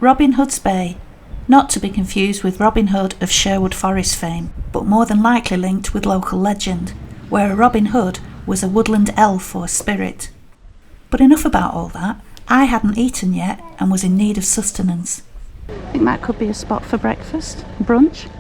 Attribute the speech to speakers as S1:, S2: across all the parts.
S1: Robin Hood's Bay, not to be confused with Robin Hood of Sherwood Forest fame, but more than likely linked with local legend, where a Robin Hood was a woodland elf or spirit. But enough about all that. I hadn't eaten yet and was in need of sustenance. I think that could be a spot for breakfast, brunch.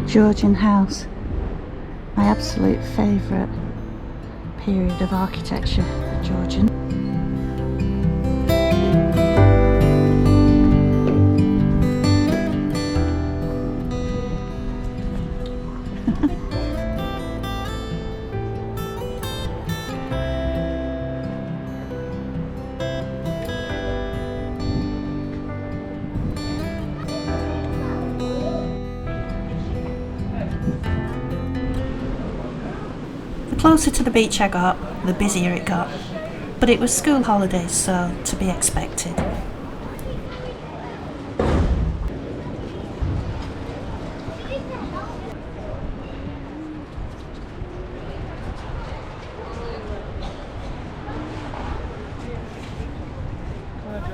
S1: Georgian house, my absolute favourite period of architecture, Georgian. The closer to the beach I got, the busier it got. But it was school holidays, so to be expected.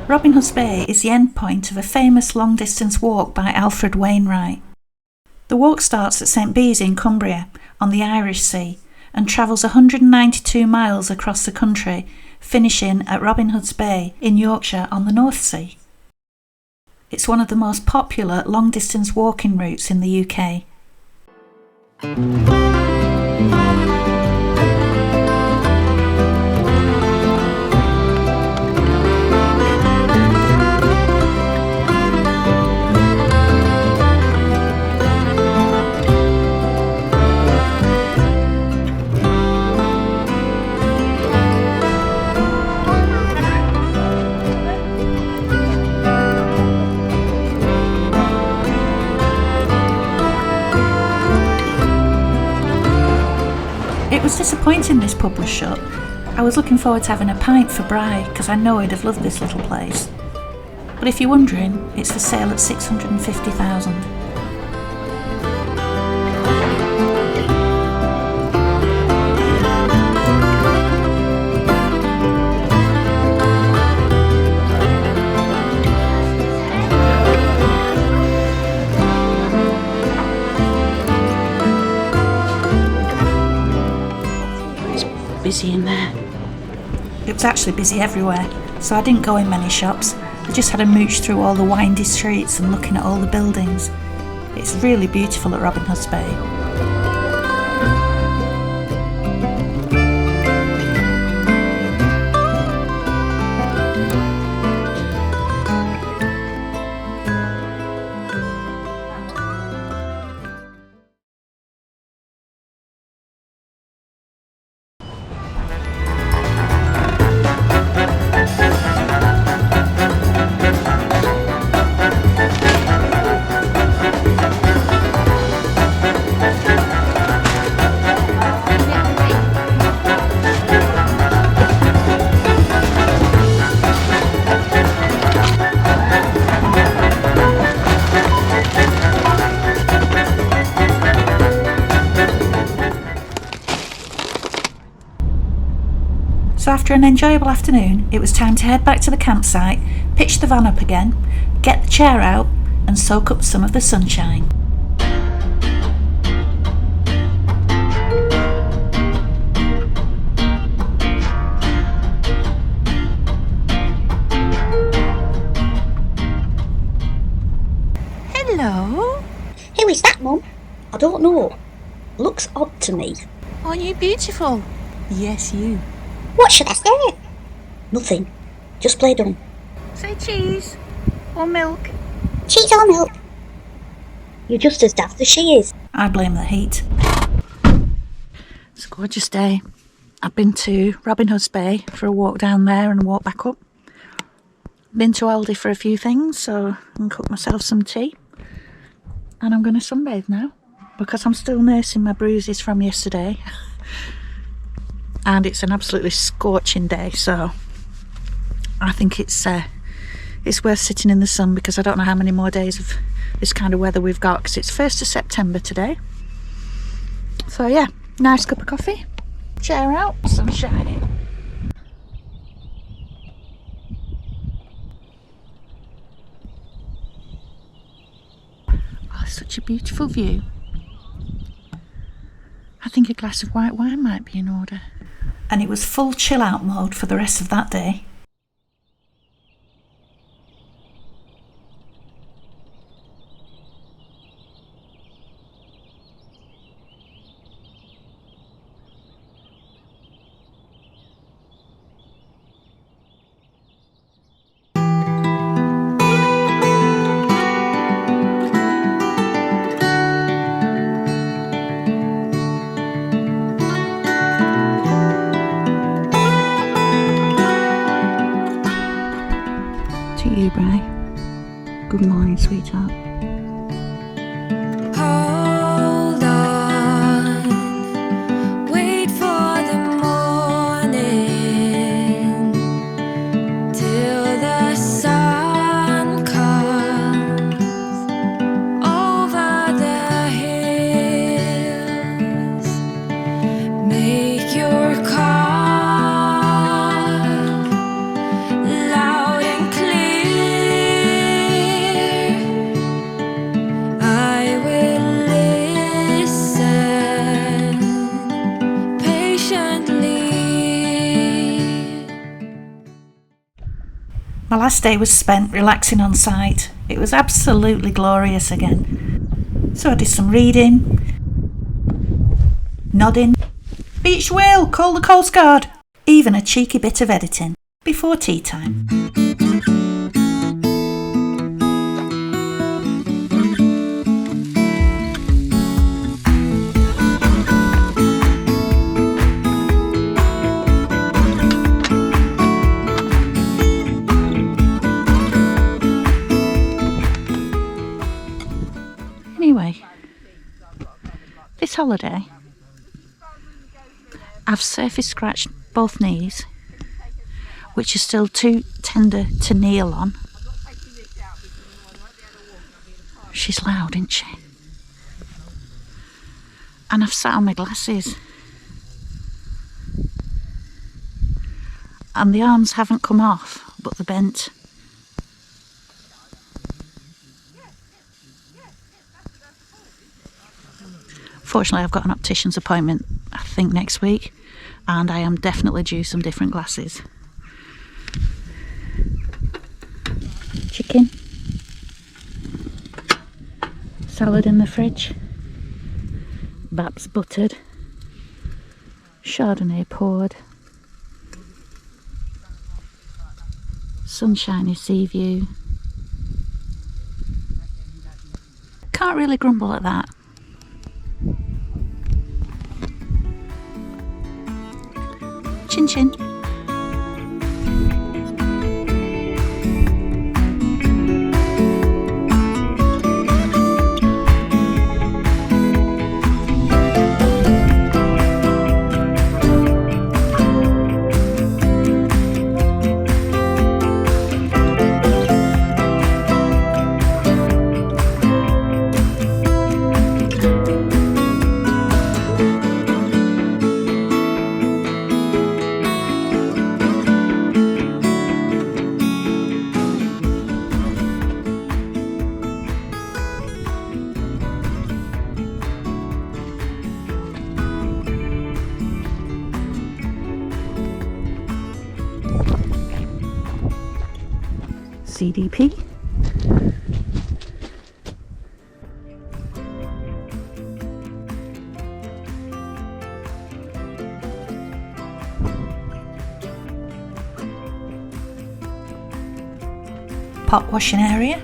S1: Robin Hood's Bay is the end point of a famous long-distance walk by Alfred Wainwright. The walk starts at St Bees in Cumbria, on the Irish Sea, and travels 192 miles across the country, finishing at Robin Hood's Bay in Yorkshire on the North Sea. It's one of the most popular long-distance walking routes in the UK. It was disappointing this pub was shut. I was looking forward to having a pint for Bry because I know I'd have loved this little place. But if you're wondering, it's for sale at 650,000. Busy in there. It was actually busy everywhere, so I didn't go in many shops. I just had a mooch through all the windy streets and looking at all the buildings. It's really beautiful at Robin Hood's Bay. So after an enjoyable afternoon, it was time to head back to the campsite, pitch the van up again, get the chair out and soak up some of the sunshine.
S2: Hello? Who is that, Mum? I don't know. looks odd to me.
S1: Aren't you beautiful? Yes, you.
S2: What should I say? Nothing. Just play dumb.
S1: Say cheese or milk.
S2: Cheese or milk? You're just as daft as she is.
S1: I blame the heat. It's a gorgeous day. I've been to Robin Hood's Bay for a walk down there and a walk back up. Been to Aldi for a few things, so I can cook myself some tea. And I'm going to sunbathe now because I'm still nursing my bruises from yesterday. And it's an absolutely scorching day, so I think it's worth sitting in the sun because I don't know how many more days of this kind of weather we've got, because it's 1st of September today. So yeah, nice cup of coffee, chair out, sun shining. Oh, such a beautiful view. I think a glass of white wine might be in order. And it was full chill out mode for the rest of that day. To you, Bri. Good morning, sweetheart.
S3: Hold on, wait for the morning, till the sun comes over the hills. Make your call loud and clear. I will listen patiently.
S1: My last day was spent relaxing on site. It was absolutely glorious again. So I did some reading, nodding, beach whale, call the Coast Guard, even a cheeky bit of editing before tea time. Anyway, this holiday, I've surface scratched both knees, which are still too tender to kneel on. She's loud, isn't she? And I've sat on my glasses. And the arms haven't come off, but they're bent. Fortunately, I've got an optician's appointment, I think next week, and I am definitely due some different glasses. Chicken. Salad in the fridge. Babs buttered. Chardonnay poured. Sunshiny sea view. Can't really grumble at that. Chin chin. CDP. pot washing area.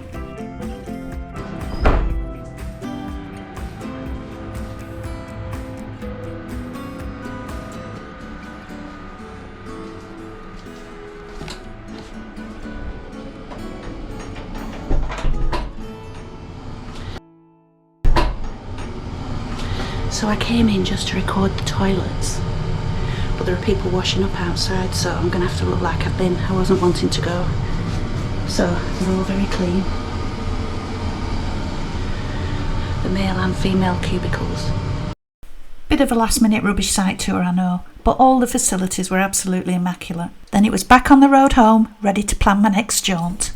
S1: So I came in just to record the toilets, but there are people washing up outside, so I'm going to have to look like I've been. I wasn't wanting to go. So they're all very clean. The male and female cubicles. Bit of a last minute rubbish site tour, I know, but all the facilities were absolutely immaculate. Then it was back on the road home, ready to plan my next jaunt.